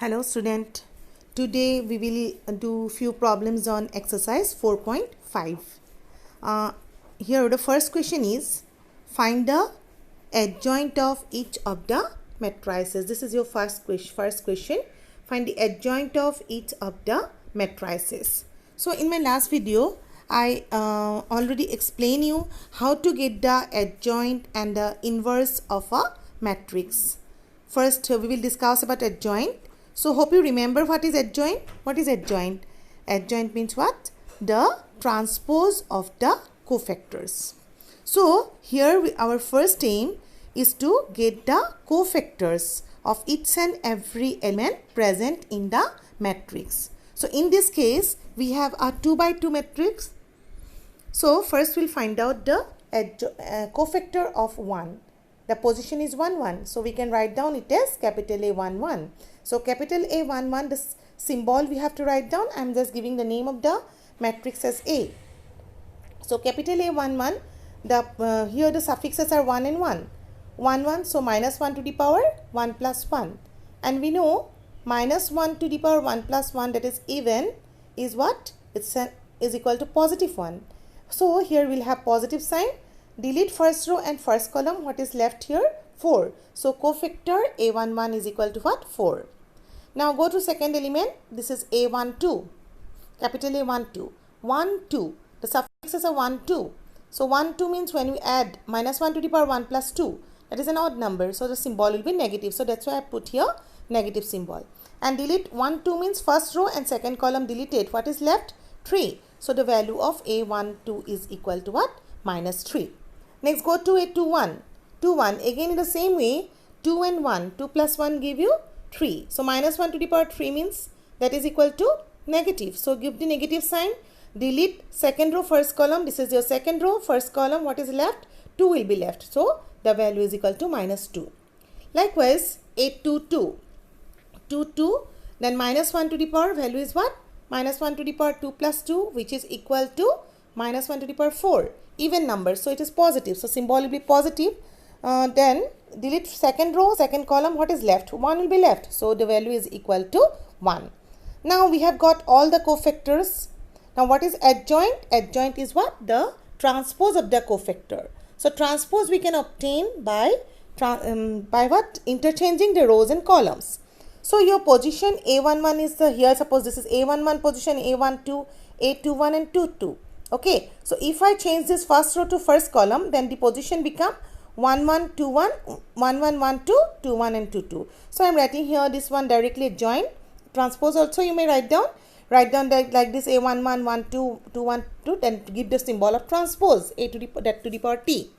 Hello student, today we will do few problems on exercise 4.5. Here the first question is, find the adjoint of each of the matrices. This is your first question. Find the adjoint of each of the matrices. So in my last video, I already explained you how to get the adjoint and the inverse of a matrix. First, we will discuss about adjoint. So, hope you remember what is adjoint. What is adjoint? Adjoint means what? The transpose of the cofactors. So, here our first aim is to get the cofactors of each and every element present in the matrix. So, in this case, we have a 2 by 2 matrix. So, first we'll find out the cofactor of 1. The position is 1, 1. So, we can write down it as capital A 1, 1. So, capital A 1, 1, the symbol we have to write down. I am just giving the name of the matrix as A. So, capital A 1, 1, here the suffixes are 1 and 1. 1, 1, so minus 1 to the power 1 plus 1. And we know minus 1 to the power 1 plus 1, that is even, is what? Is equal to positive 1. So, here we will have positive sign. Delete first row and first column. What is left here? 4. So, cofactor A11 is equal to what? 4. Now, go to second element. This is A12. Capital A12. 1, 2. The suffixes are 1, 2. So, 1, 2 means when we add minus 1 to the power 1 plus 2. That is an odd number. So, the symbol will be negative. So, that's why I put here negative symbol. And delete 1, 2 means first row and second column deleted. What is left? 3. So, the value of A12 is equal to what? Minus 3. Next, go to A21. 2, 1. Again, in the same way, 2 and 1. 2 plus 1 give you 3. So, minus 1 to the power 3 means that is equal to negative. So, give the negative sign. Delete second row, first column. This is your second row, first column. What is left? 2 will be left. So, the value is equal to minus 2. Likewise, A22. 2, 2. Then, minus 1 to the power value is what? Minus 1 to the power 2 plus 2, which is equal to minus 1 to the power 4. Even number. So, it is positive. So, symbol will be positive. Then, delete second row, second column. What is left? 1 will be left. So, the value is equal to 1. Now, we have got all the cofactors. Now, what is adjoint? Adjoint is what? The transpose of the cofactor. So, transpose we can obtain by what? Interchanging the rows and columns. So, your position A11 is here. Suppose this is A11 position, A12, A21 and 22. Okay, so if I change this first row to first column, then the position become 1, 1, 2, 1, 1, 1, 1, 2, 2, 1 and 2, 2. So, I am writing here this one directly adjoint. Transpose also you may write down like this A11, 1, 2, 2, 1, 2, then give the symbol of transpose A to the power T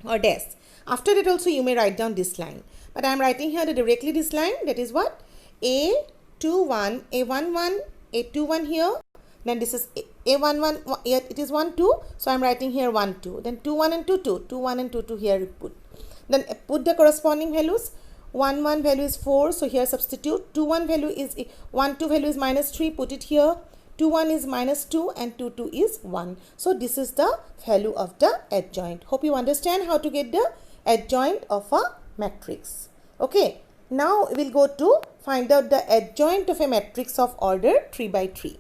or dash. After that also you may write down this line. But I am writing here directly this line, that is what? A21, A11, A21 here. Then this is A11, it is 1, 2. So, I am writing here 1, 2. Then 2, 1 and 2, 2. 2, 1 and 2, 2 here you put. Then put the corresponding values. 1, 1 value is 4. So, here substitute. 2, 1 value is 1, 2 value is minus 3. Put it here. 2, 1 is minus 2 and 2, 2 is 1. So, this is the value of the adjoint. Hope you understand how to get the adjoint of a matrix. Okay. Now, we will go to find out the adjoint of a matrix of order 3 by 3.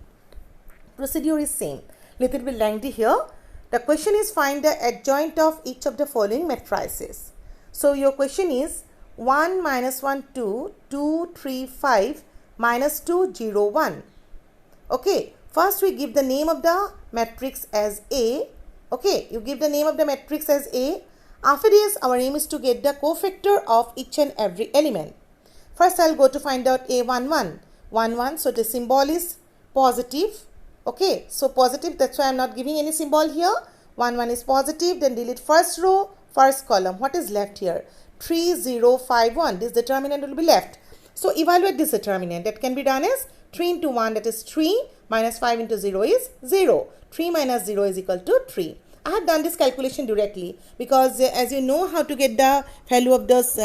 Procedure is same. Little bit lengthy here. The question is find the adjoint of each of the following matrices. So, your question is 1, minus 1, 2, 2, 3, 5, minus 2, 0, 1. Okay. First, we give the name of the matrix as A. Okay. You give the name of the matrix as A. After this, our aim is to get the cofactor of each and every element. First, I will go to find out A11. 1, 1. So, the symbol is positive. Okay, so positive, that's why I am not giving any symbol here. 1, 1 is positive. Then delete first row, first column. What is left here? 3, 0, 5, 1. This determinant will be left. So, evaluate this determinant. That can be done as 3 into 1, that is 3, minus 5 into 0 is 0. 3 minus 0 is equal to 3. I have done this calculation directly because as you know how to get the value of those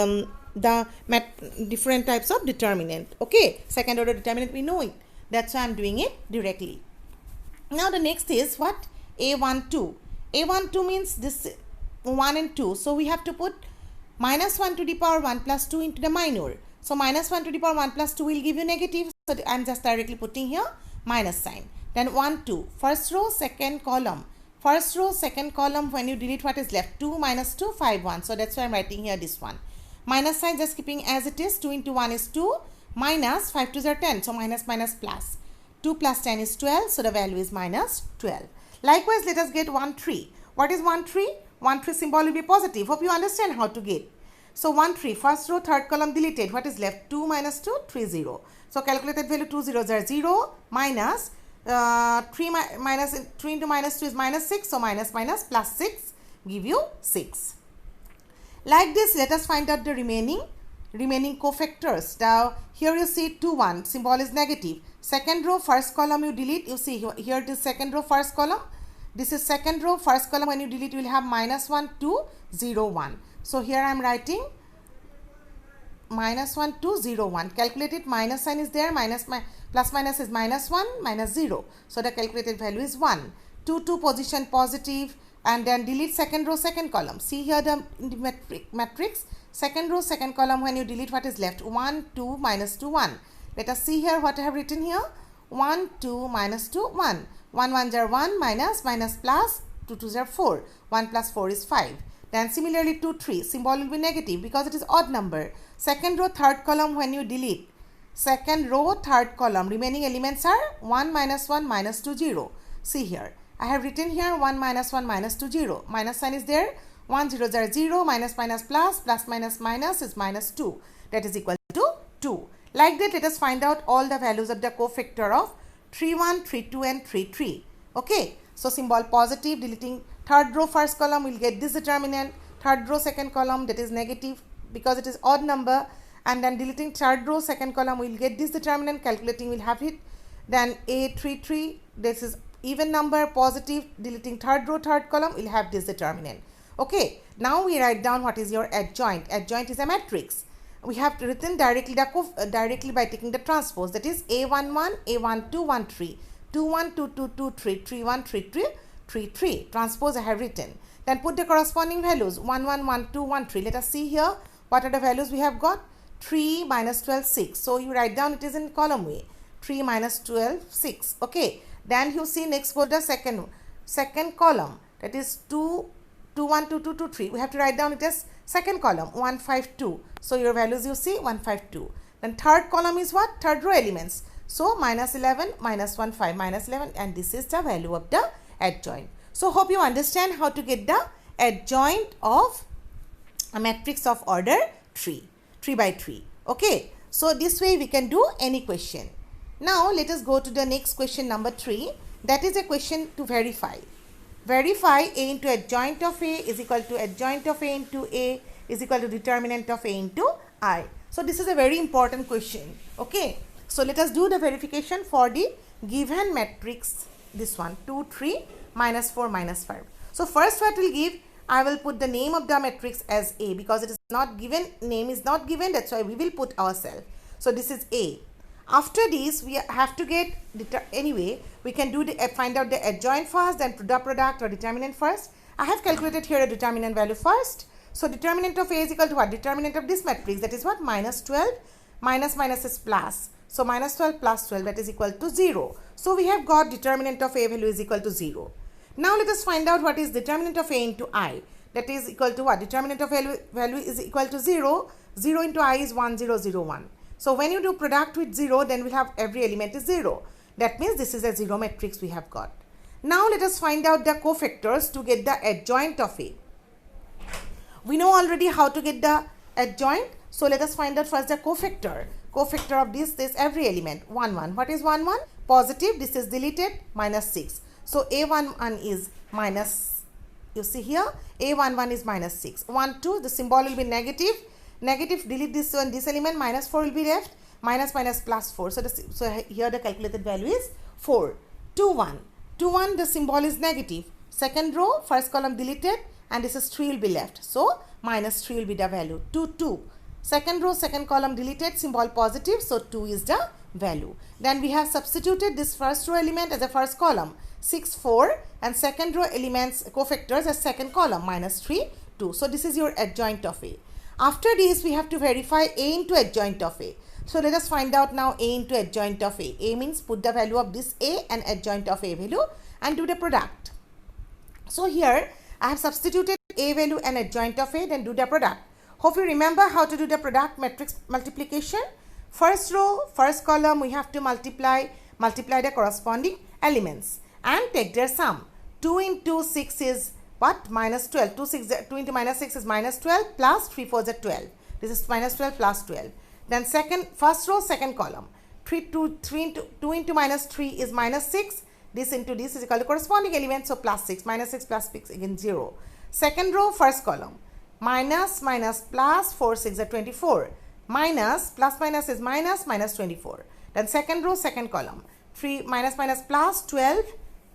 different types of determinant. Okay, second order determinant we know it. That's why I am doing it directly. Now, the next is what? A12. A12 means this 1 and 2. So, we have to put minus 1 to the power 1 plus 2 into the minor. So minus 1 to the power 1 plus 2 will give you negative. So I am just directly putting here minus sign. Then 1, 2. First row, second column. First row, second column, when you delete what is left? 2 minus 2, 5, 1. So that's why I am writing here this one. Minus sign just keeping as it is. 2 into 1 is 2. Minus 5 2s are 10. So minus minus plus. 2 plus 10 is 12. So the value is minus 12. Likewise, let us get 1, 3. What is 1, 3? 1, 3 symbol will be positive. Hope you understand how to get. So 1, 3, first row, third column deleted. What is left? 2 minus 2, 3, 0. So calculated value 2 zeros are 0 minus 3 into minus 2 is minus 6. So minus minus plus 6 give you 6. Like this, let us find out the remaining cofactors. Now here you see 2, 1, symbol is negative. Second row, first column you delete. You see here it is second row, first column. This is second row, first column. When you delete, you will have minus 1, 2, 0, 1. So here I am writing minus 1, 2, 0, 1. Calculated minus sign is there. Plus minus is minus 1, minus 0. So the calculated value is 1. 2, 2 position positive. And then delete second row, second column. See here the matrix. Second row, second column. When you delete, what is left? 1, 2, minus 2, 1. Let us see here what I have written here. 1, 2, minus 2, 1. 1, 1 are 1, minus plus. 2, 2 are 4. 1 plus 4 is 5. Then similarly 2, 3, symbol will be negative because it is odd number. Second row, third column, when you delete. Second row, third column, remaining elements are 1, minus 1, minus 2, 0. See here, I have written here 1, minus 1, minus 2, 0. Minus sign is there. 1, 0 are 0, minus minus plus minus is minus 2. That is equal to 2. Like that, let us find out all the values of the cofactor of 3, 1, 3, 2 and 3, 3. Okay, so symbol positive, deleting third row, first column, we will get this determinant. Third row, second column, that is negative because it is odd number. And then deleting third row, second column, we will get this determinant. Calculating, we will have it. Then A, 3, 3, this is even number, positive. Deleting third row, third column, we will have this determinant. Okay, now we write down what is your adjoint. Adjoint is a matrix. We have written directly by taking the transpose. That is A11, A12, 1, 3. 2, 1, 2, 2, 2, 3, 3, 1, 3, 3, 3, 3. Transpose I have written. Then put the corresponding values. 1, 1, 1, 2, 1, 3. Let us see here. What are the values we have got? 3 minus 12, 6. So you write down it is in column way. 3 minus 12, 6. Okay. Then you see next go the second column. That is 2, 2, 1, 2, 2, 2, 3. We have to write down it as second column 1, 5, 2. So your values you see 1, 5, 2. Then third column is what? Third row elements. So minus 11, minus 1, 5, minus 11, and this is the value of the adjoint. So hope you understand how to get the adjoint of a matrix of order 3 by 3. Okay. So this way we can do any question. Now let us go to the next question number 3. That is a question to verify. Verify A into adjoint of A is equal to adjoint of A into A is equal to determinant of A into I. So this is a very important question. Okay. So let us do the verification for the given matrix. This one 2, 3, minus 4, minus 5. So first what will give? I will put the name of the matrix as A because it is not given. Name is not given. That's why we will put ourselves. So this is A. After this, we have to get, anyway, we can do find out the adjoint first, then the product or determinant first. I have calculated here a determinant value first. So determinant of A is equal to what? Determinant of this matrix, that is what? Minus 12, minus is plus. So minus 12 plus 12, that is equal to 0. So we have got determinant of A value is equal to 0. Now let us find out what is determinant of A into I. That is equal to what? Determinant of value is equal to 0. 0 into I is 1, 0, 0, 1. So when you do product with 0, then we'll have every element is 0. That means this is a 0 matrix we have got. Now let us find out the cofactors to get the adjoint of A. We know already how to get the adjoint. So let us find out first the cofactor. Cofactor of this every element. 1, 1. What is 1, 1? Positive. This is deleted. Minus 6. So A11 is minus, you see here, A11 is minus 6. 1, 2, the symbol will be negative. Negative, delete this one, this element, minus 4 will be left. Minus plus 4. So here the calculated value is 4. 2, 1. 2, 1, the symbol is negative. Second row, first column deleted, and this is 3 will be left. So minus 3 will be the value. 2, 2. Second row, second column deleted, symbol positive, so 2 is the value. Then we have substituted this first row element as a first column. 6, 4, and second row elements cofactors as second column, minus 3, 2. So this is your adjoint of A. After this, we have to verify A into adjoint of A. So let us find out now A into adjoint of A. A means put the value of this A and adjoint of A value and do the product. So here I have substituted A value and adjoint of A, then do the product. Hope you remember how to do the product matrix multiplication. First row, first column, we have to multiply the corresponding elements and take their sum. 2 into 6 is what? Minus 12. 2 into minus 6 is minus 12 plus 3 4 is 12. This is minus 12 plus 12. Then first row, second column. 2 into minus 3 is minus 6. This into this is equal to corresponding element, so plus 6. Minus 6 plus 6 again 0. Second row, first column. Minus plus 4 6 is 24. Minus plus minus is minus 24. Then second row, second column. 3 minus plus 12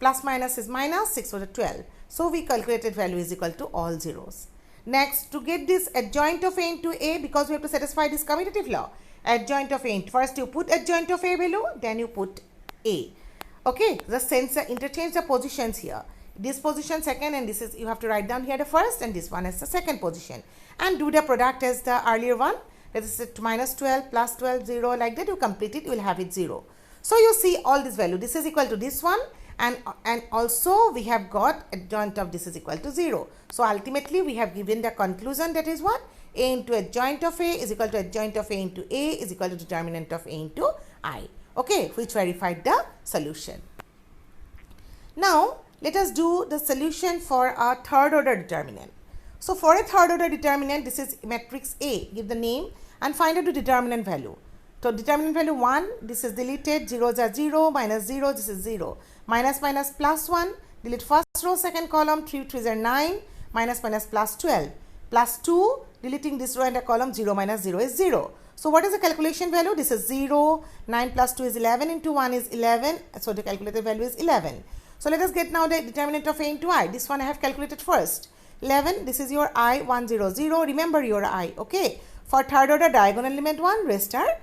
plus minus is minus 6 over 12. So we calculated value is equal to all zeros. Next, to get this adjoint of A into A, because we have to satisfy this commutative law, adjoint of A into, first you put adjoint of A value, then you put A. Okay, just interchange the positions here. This position second, and this is, you have to write down here the first, and this one is the second position, and do the product as the earlier one. That is minus 12 plus 12 0, like that you complete it, you will have it 0. So you see all this value, this is equal to this one, and also we have got adjoint of this is equal to 0. So ultimately we have given the conclusion, that is what? A into adjoint of A is equal to adjoint of A into A is equal to determinant of A into I. Okay, which verified the solution. Now let us do the solution for a third order determinant. So for a third order determinant, this is matrix A, give the name and find out the determinant value. So determinant value 1, this is deleted, 0s are 0, minus 0, this is 0. Minus plus 1, delete first row, second column, 3 3s are 9, minus plus 12. Plus 2, deleting this row and a column, 0 minus 0 is 0. So what is the calculation value? This is 0, 9 plus 2 is 11, into 1 is 11, so the calculated value is 11. So let us get now the determinant of A into I. This one I have calculated first. 11, this is your I, 1 0 0, remember your I, okay. For third order diagonal element 1, rest are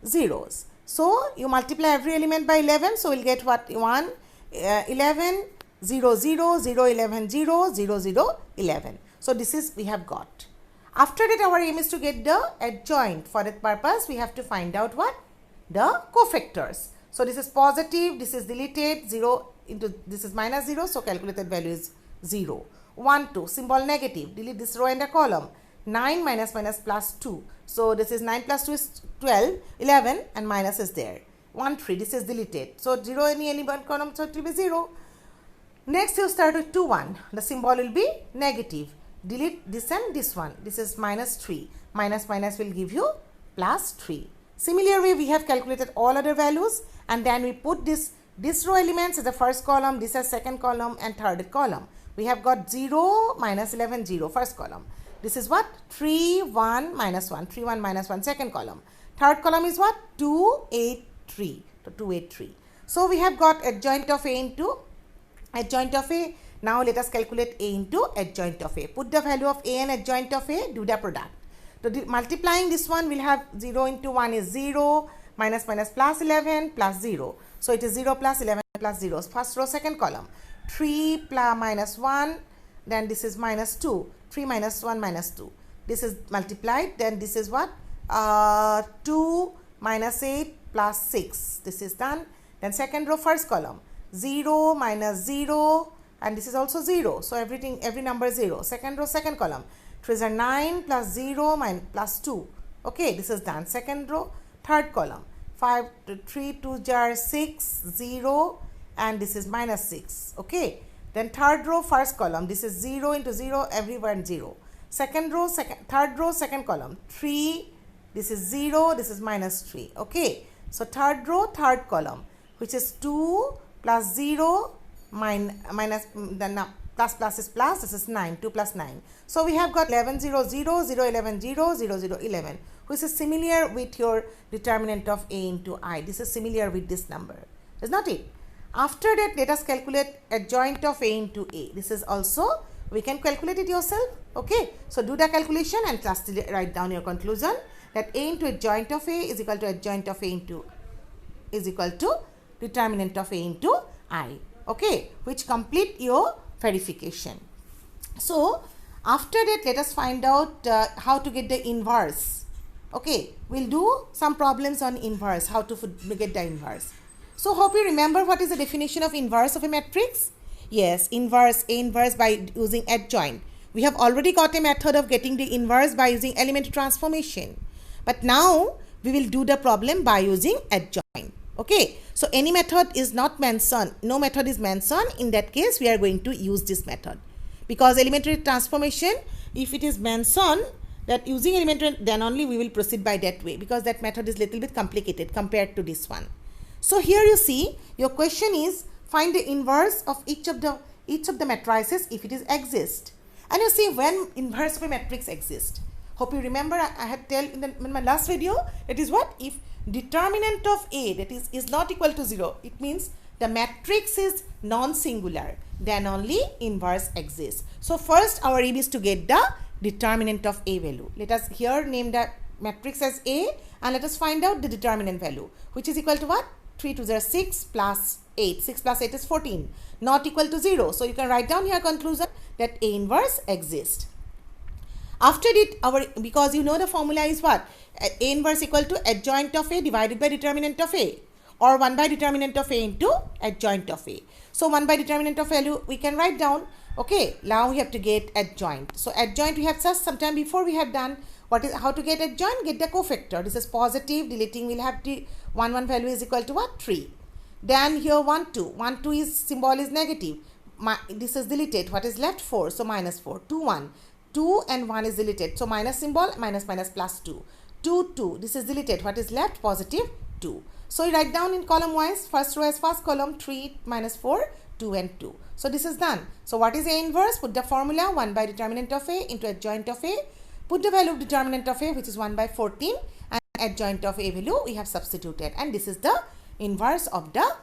zeros. So you multiply every element by 11, so we'll get what? 1, 11, 0 0, 0 11 0, 0 0 11. So this is we have got. After that, our aim is to get the adjoint. For that purpose, we have to find out what? The cofactors. So this is positive, this is deleted, 0 into this is minus 0, so calculated value is 0. 1 2, symbol negative, delete this row and a column. 9 minus plus 2. So this is 9 plus 2 is 12, 11 and minus is there. 1 3, this is deleted. So 0 any one column, so it will be 0. Next you start with 2 1. The symbol will be negative. Delete this and this one. This is minus 3. Minus will give you plus 3. Similarly, we have calculated all other values and then we put this row elements as the first column, this as second column and third column. We have got 0, minus 11, 0, first column. This is what? 3, 1, minus 1. 3, 1, minus 1, second column. Third column is what? 2, 8, 3. So 2, 8, 3. So we have got adjoint of A into adjoint of A. Now let us calculate A into adjoint of A. Put the value of A and adjoint of A, do the product. So multiplying this one, we'll have 0 into 1 is 0, minus plus 11 plus 0. So it is 0 plus 11 plus 0. First row, second column. 3 plus minus 1, then this is minus 2. 3 minus 1 minus 2. This is multiplied, then this is what? 2 minus 8 plus 6. This is done. Then second row, first column. 0 minus 0 and this is also 0. So every number is 0. Second row, second column. 3 are 9 plus 0 plus 2. Okay, this is done. Second row, third column. 5 to 3 2 jar 6 0 and this is minus 6. Okay. Then third row, first column. This is 0 into 0, everywhere 0. Second row, third row, second column. 3, this is 0, this is minus 3. Okay. So third row, third column, which is 2 plus 0 minus, then plus is plus, this is 9, 2 plus 9. So we have got 11 0 0, 0 11 0, 0 0 11, which is similar with your determinant of A into I. This is similar with this number, is not it? After that, let us calculate adjoint of A into A. This is also, we can calculate it yourself. Okay. So do the calculation and just write down your conclusion that A into adjoint of A is equal to adjoint of A into is equal to determinant of A into I. Okay. Which complete your verification. So After that, let us find out how to get the inverse. Okay, we'll do some problems on inverse, how to get the inverse. So hope you remember what is the definition of inverse of a matrix. Yes, inverse by using adjoint. We have already got a method of getting the inverse by using elementary transformation. But now we will do the problem by using adjoint. Okay, so any method is not mentioned, no method is mentioned. In that case, we are going to use this method. Because elementary transformation, if it is mentioned that using elementary, then only we will proceed by that way, because that method is little bit complicated compared to this one. So here you see, your question is find the inverse of each of the matrices if it is exist. And you see when inverse of a matrix exists. Hope you remember I had told in my last video, that is what? If determinant of A, that is not equal to 0, it means the matrix is non-singular, then only inverse exists. So first our aim is to get the determinant of A value. Let us here name the matrix as A and let us find out the determinant value, which is equal to what? 3 to the 6 plus 8. 6 plus 8 is 14. Not equal to 0. So you can write down here conclusion that A inverse exists. After it, because you know the formula is what? A inverse equal to adjoint of A divided by determinant of A, or 1 by determinant of A into adjoint of A. So 1 by determinant of value we can write down. Okay, now we have to get adjoint. So adjoint we have just sometime before we have done how to get adjoint, get the cofactor. This is positive, deleting will have the 1 value is equal to what? 3. Then here 1 2 is symbol is negative. This is deleted. What is left? 4. So minus 4. 2 1. 2 and 1 is deleted. So minus symbol, minus plus 2. 2 2. This is deleted. What is left? Positive 2. So you write down in column wise, first row as first column, 3 minus 4, 2 and 2. So this is done. So what is A inverse? Put the formula 1 by determinant of A into adjoint of A. Put the value of determinant of A, which is 1 by 14, and adjoint of A value we have substituted, and this is the inverse of the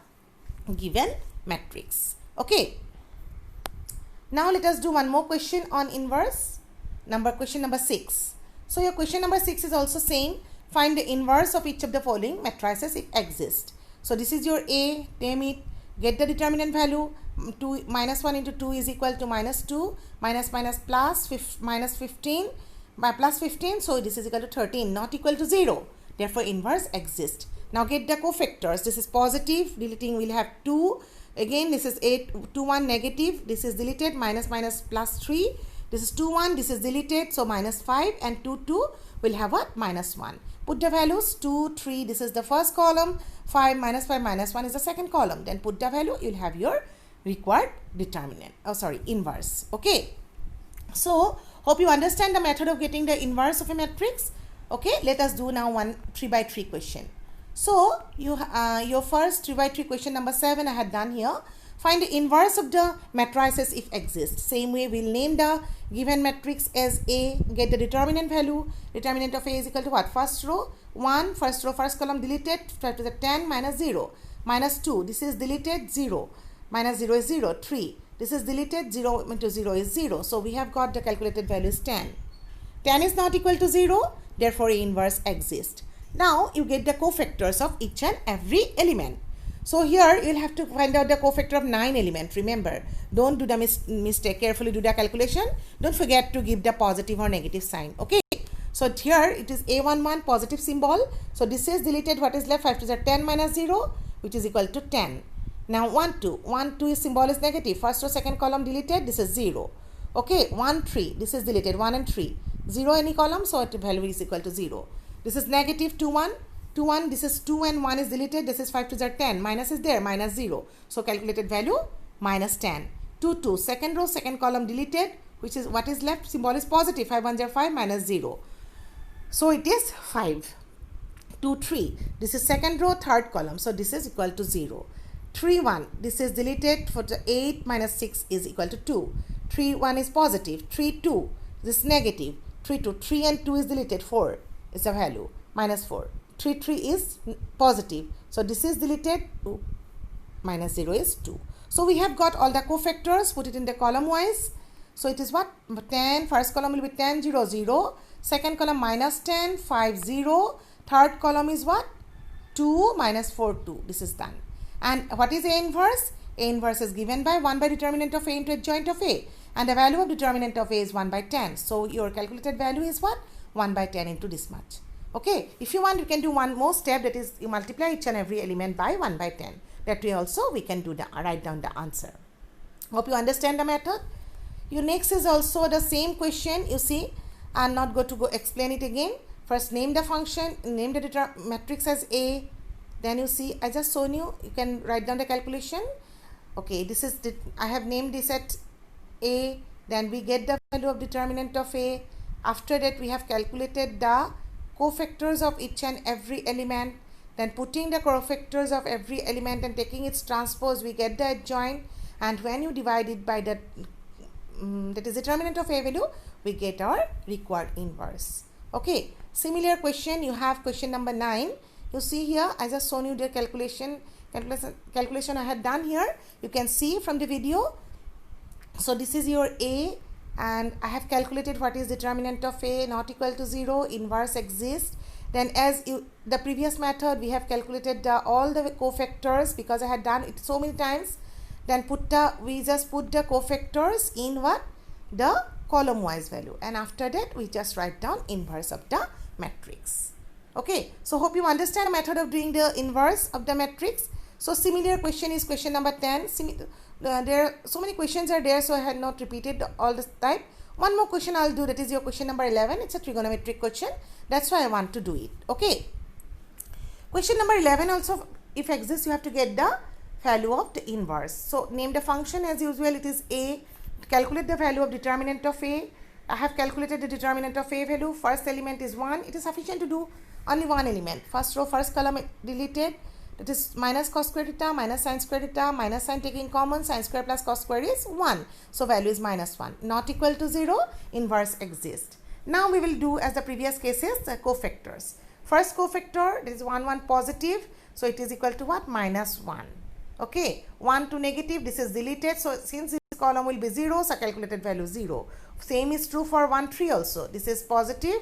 given matrix. Okay. Now let us do one more question on inverse. Question number 6. So your question number 6 is also saying find the inverse of each of the following matrices if exist. So this is your A, name it, get the determinant value. 2 minus 1 into 2 is equal to minus 2, minus plus minus 15 by plus 15, so this is equal to 13, not equal to 0. Therefore inverse exists. Now get the cofactors. This is positive, deleting will have 2. Again this is 8 2 1 negative, this is deleted, minus plus 3. This is 2 1, this is deleted, so minus 5, and 2 2 will have what? Minus 1. Put the values 2 3, this is the first column, 5 minus 1 is the second column. Then put the value, you'll have your required determinant, inverse. Okay, so hope you understand the method of getting the inverse of a matrix. Okay, let us do now one 3 by 3 question. So your first 3 by 3 question number 7 I had done here. Find the inverse of the matrices if exist. Same way we'll name the given matrix as A, get the determinant value. Determinant of A is equal to what? First row 1, first row first column deleted, 5 to the 10 minus 0, minus 2, this is deleted, 0, minus 0 is 0, 3, this is deleted, 0 into 0 is 0. So we have got the calculated value is 10. 10 is not equal to 0, therefore A inverse exists. Now you get the cofactors of each and every element. So here you'll have to find out the cofactor of 9 elements. Remember, don't do the mistake. Carefully do the calculation. Don't forget to give the positive or negative sign. Okay. So here it is A11 positive symbol. So this is deleted. What is left? 5 to the 10 minus 0, which is equal to 10. Now 1 2. 1 2 is symbol is negative. First or second column deleted. This is 0. Okay. 1 3. This is deleted. 1 and 3. 0 any column. So the value is equal to 0. This is negative 2 1. 2 1, this is 2 and 1 is deleted, this is 5 to the 10, minus is there, minus 0. So calculated value minus 10. 2 2, second row, second column deleted, which is what is left, symbol is positive, 5 1 0 5 minus 0. So it is 5. 2 3, this is second row, third column, so this is equal to 0. 3 1, this is deleted, for the 8 minus 6 is equal to 2. 3 1 is positive, 3 2, this is negative, 3 2, 3 and 2 is deleted, 4 is the value, minus 4. 3 3 is positive, so this is deleted, 2 minus 0 is 2. So we have got all the cofactors, put it in the column wise. So it is what? 10, first column will be 10 0 0, second column minus 10 5 0, third column is what? 2 minus 4 2. This is done. And what is A inverse? A inverse is given by 1 by determinant of A into adjoint of A. and the value of determinant of A is 1 by 10. So your calculated value is what? 1 by 10 into this much. Okay, if you want, you can do one more step, that is you multiply each and every element by 1 by 10. That way also we can do the write down the answer. Hope you understand the method. Your next is also the same question. You see, I'm not going to go explain it again. First name the function, name the matrix as A. Then you see, I just shown you, you can write down the calculation. Okay, this is I have named this at A. Then we get the value of determinant of A. After that we have calculated the cofactors of each and every element. Then putting the cofactors of every element and taking its transpose, we get the adjoint. And when you divide it by the that is determinant of A value, we get our required inverse. Okay, similar question, you have question number 9. You see here, I just shown you the calculation I had done here. You can see from the video. So this is your A, and I have calculated what is determinant of A, not equal to 0, inverse exists. Then as the previous method, we have calculated all the cofactors because I had done it so many times. Then we just put the cofactors in what? The column wise value, and after that we just write down inverse of the matrix. Okay, so hope you understand the method of doing the inverse of the matrix. So similar question is question number 10. There are so many questions are there, so I had not repeated all this type. One more question I'll do, that is your question number 11. It's a trigonometric question, that's why I want to do it. Okay, question number 11 also, if exists, you have to get the value of the inverse. So name the function as usual, it is A. Calculate the value of determinant of A. I have calculated the determinant of A value. First element is 1. It is sufficient to do only one element. First row, first column deleted. That is minus cos square theta, minus sin square theta, minus sin taking common, sin square plus cos square is 1. So value is minus 1. Not equal to 0, inverse exists. Now we will do as the previous cases, the cofactors. First cofactor, this is 1, 1 positive. So it is equal to what? Minus 1. Okay, 1 to negative, this is deleted. So since this column will be 0, so calculated value 0. Same is true for 1, 3 also. This is positive,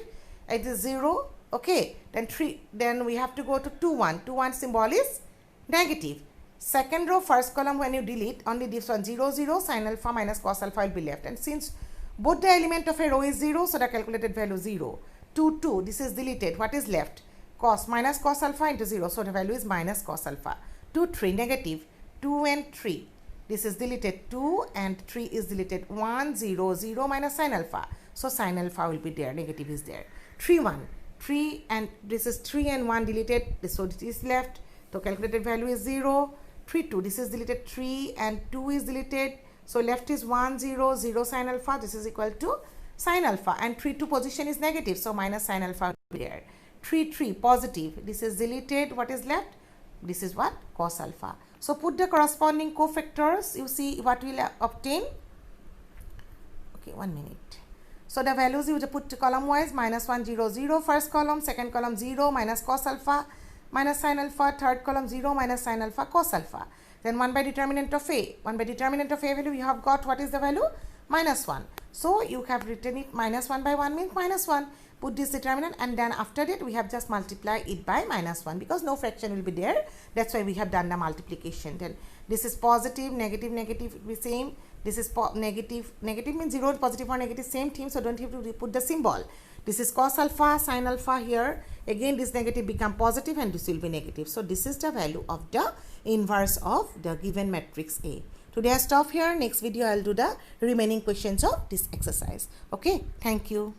it is 0. Okay, then 3, then we have to go to 2, 1. 2, 1 symbol is negative. Second row, first column, when you delete, only this one 0, 0, sin alpha minus cos alpha will be left. And since both the element of a row is 0, so the calculated value 0. 2, 2, this is deleted. What is left? Cos minus cos alpha into 0, so the value is minus cos alpha. 2, 3, negative. 2 and 3. This is deleted. 2 and 3 is deleted. 1, 0, 0 minus sin alpha. So sin alpha will be there. Negative is there. 3, 1. 3 and this is 3 and 1 deleted. So it is left. So calculated value is 0. 3, 2. This is deleted. 3 and 2 is deleted. So left is 1, 0, 0 sin alpha. This is equal to sin alpha. And 3, 2 position is negative. So minus sin alpha will be there. 3, 3 positive. This is deleted. What is left? This is what? Cos alpha. So put the corresponding cofactors. You see what we will obtain. Okay, 1 minute. So the values you put column wise, minus 1, 0, 0, first column, second column 0, minus cos alpha, minus sin alpha, third column 0, minus sin alpha, cos alpha. Then 1 by determinant of A. 1 by determinant of A value, you have got what is the value? Minus 1. So you have written it minus 1 by 1 means minus 1. Put this determinant, and then after that we have just multiplied it by minus 1 because no fraction will be there. That's why we have done the multiplication. Then this is positive, negative, negative will be same. This is negative, negative means 0, positive or negative, same thing. So don't have to put the symbol. This is cos alpha, sin alpha here. Again this negative become positive and this will be negative. So this is the value of the inverse of the given matrix A. Today I stop here. Next video I will do the remaining questions of this exercise. Okay, thank you.